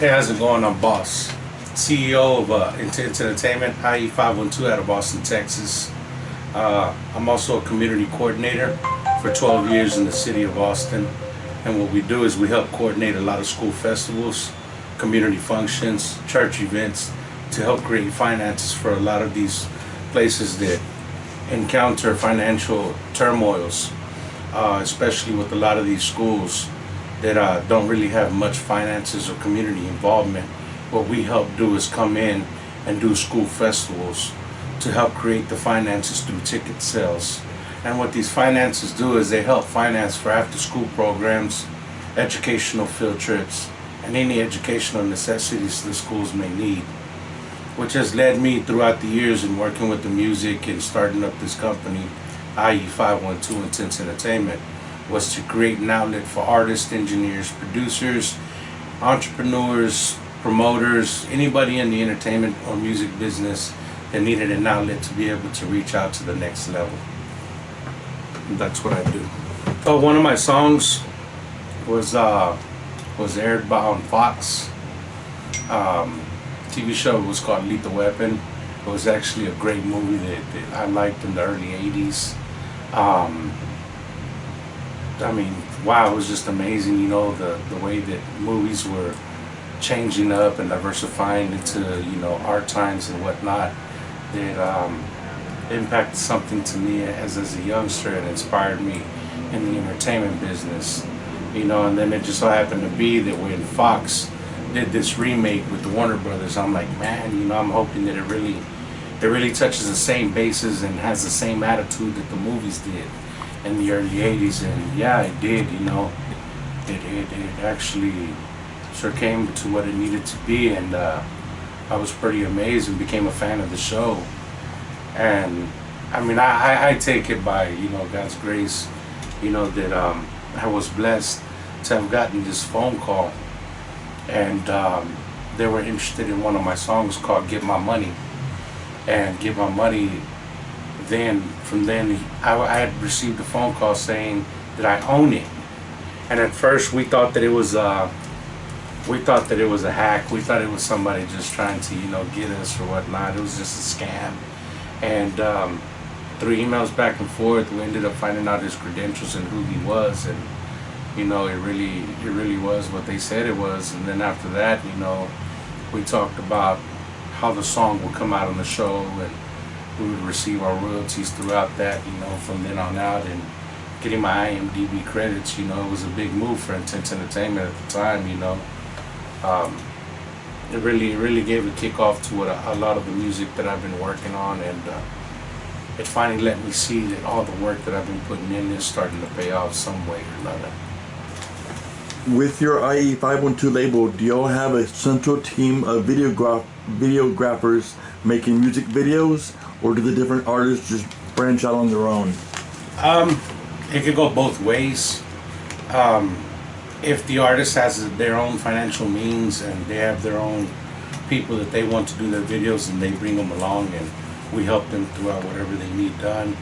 Hey, how's it going? I'm Boss, CEO of Intense Entertainment, IE512 out of Austin, Texas. I'm also a community coordinator for 12 years in the city of Austin. And what we do is we help coordinate a lot of school festivals, community functions, church events to help create finances for a lot of these places that encounter financial turmoils, especially with a lot of these schools that don't really have much finances or community involvement. What we help do is come in and do school festivals to help create the finances through ticket sales. And what these finances do is they help finance for after school programs, educational field trips, and any educational necessities the schools may need. Which has led me throughout the years in working with the music and starting up this company, IE512 Intense Entertainment, was to create an outlet for artists, engineers, producers, entrepreneurs, promoters, anybody in the entertainment or music business that needed an outlet to be able to reach out to the next level. And that's what I do. Oh, one of my songs was aired on Fox. TV show was called Lethal Weapon. It was actually a great movie that I liked in the early 80s. I mean, wow, it was just amazing, you know, the way that movies were changing up and diversifying into, you know, art times and whatnot. That impacted something to me as a youngster and inspired me in the entertainment business, you know. And then it just so happened to be that when Fox did this remake with the Warner Brothers, I'm like, man, you know, I'm hoping that it really touches the same bases and has the same attitude that the movies did in the early 80s. And yeah, it did, you know. It actually sure came to what it needed to be, and I was pretty amazed and became a fan of the show. And I mean, I take it by, you know, God's grace, you know, that I was blessed to have gotten this phone call, and they were interested in one of my songs called Get My Money. And Get My Money, from then I had received a phone call saying that I own it. And at first we thought that it was a hack. We thought it was somebody just trying to, you know, get us or whatnot. It was just a scam. And through emails back and forth, we ended up finding out his credentials and who he was. And you know, it really was what they said it was. And then after that, you know, we talked about how the song would come out on the show, and we would receive our royalties throughout that, you know, from then on out. And getting my IMDb credits, you know, it was a big move for Intense Entertainment at the time, you know. It really gave a kickoff to what a lot of the music that I've been working on, and it finally let me see that all the work that I've been putting in is starting to pay off some way or another. With your IE512 label, do y'all have a central team of videographers making music videos, or do the different artists just branch out on their own? It could go both ways. If the artist has their own financial means and they have their own people that they want to do their videos, and they bring them along and we help them throughout whatever they need done.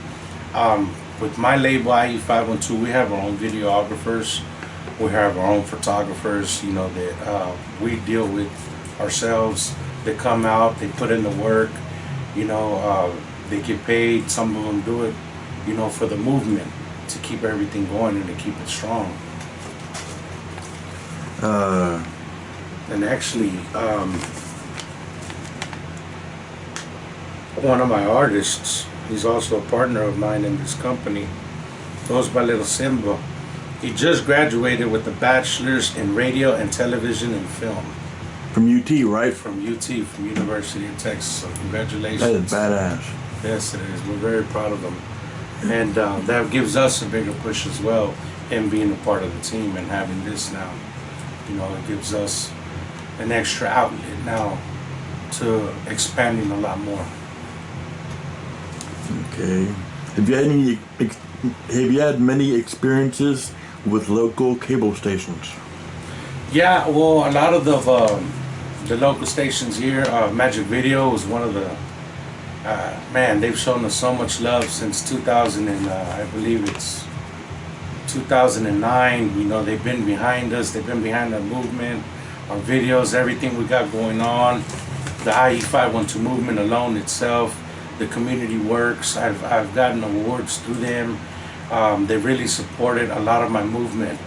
With my label IE512, we have our own videographers, we have our own photographers, you know, that we deal with ourselves. They come out, they put in the work, you know, they get paid. Some of them do it, you know, for the movement, to keep everything going and to keep it strong. And actually, one of my artists, he's also a partner of mine in this company, goes by Little Simba. He just graduated with a bachelor's in radio and television and film. From UT, right? From UT, from University of Texas. So congratulations. That is badass. Yes, it is. We're very proud of him. And that gives us a bigger push as well, him being a part of the team and having this now. You know, it gives us an extra outlet now to expanding a lot more. Okay. Have you had many experiences with local cable stations? Yeah, well, a lot of the local stations here, Magic Video is one of the, man, they've shown us so much love since 2000, and I believe it's 2009. You know, they've been behind us, they've been behind our movement. our videos, everything we got going on, the IE512 movement alone itself, the community works. I've gotten awards through them. They really supported a lot of my movement.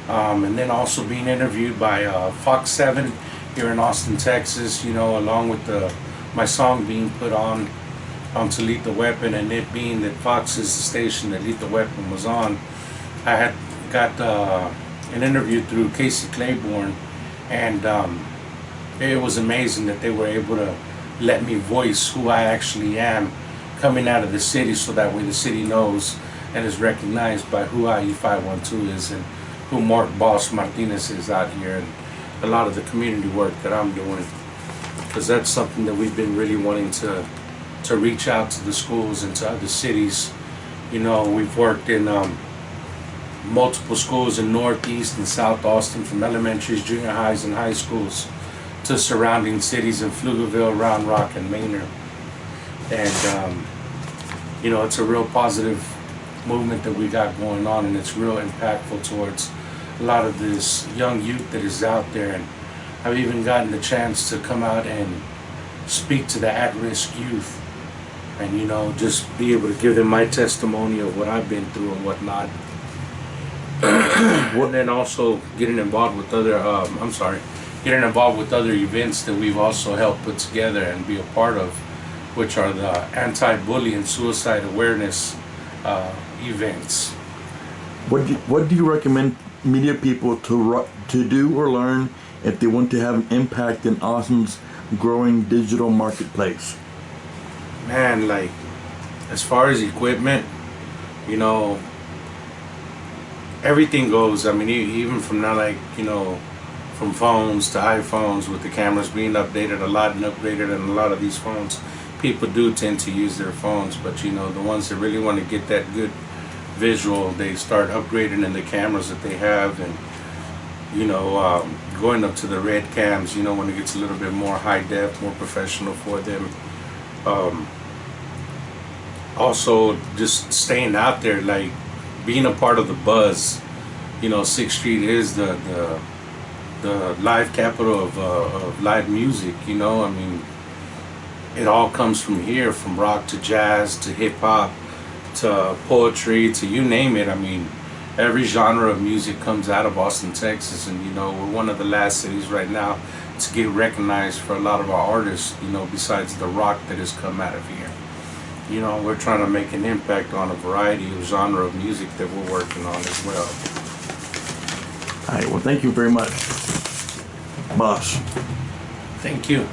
And then also being interviewed by Fox 7 here in Austin, Texas, you know, along with my song being put on to Lethal Weapon, and it being that Fox is the station that Lethal Weapon was on. I had got an interview through Casey Claiborne, and it was amazing that they were able to let me voice who I actually am coming out of the city, so that way the city knows and is recognized by who IE512 is and who Mark Boss Martinez is out here, and a lot of the community work that I'm doing, because that's something that we've been really wanting to reach out to the schools and to other cities. You know, we've worked in multiple schools in Northeast and South Austin, from elementaries, junior highs, and high schools to surrounding cities in Pflugerville, Round Rock, and Manor. And you know, it's a real positive movement that we got going on, and it's real impactful towards a lot of this young youth that is out there. And I've even gotten the chance to come out and speak to the at-risk youth, and you know, just be able to give them my testimony of what I've been through and whatnot. And then also getting involved with other getting involved with other events that we've also helped put together and be a part of, which are the anti-bully and suicide awareness events. What do you recommend media people to do or learn if they want to have an impact in Austin's growing digital marketplace? Man, like, as far as equipment, you know, everything goes. I mean, even from now, like, you know, from phones to iPhones, with the cameras being updated a lot and upgraded, and a lot of these phones, people do tend to use their phones, but you know, the ones that really want to get that good visual, they start upgrading in the cameras that they have, and you know, going up to the red cams, you know, when it gets a little bit more high def, more professional for them. Also just staying out there, like being a part of the buzz. You know, 6th Street is the live capital of live music, you know. I mean, it all comes from here, from rock to jazz to hip hop to poetry to you name it. I mean, every genre of music comes out of Austin, Texas, and you know, we're one of the last cities right now to get recognized for a lot of our artists, you know, besides the rock that has come out of here. You know, we're trying to make an impact on a variety of genre of music that we're working on as well. All right, well, thank you very much, Boss. Thank you.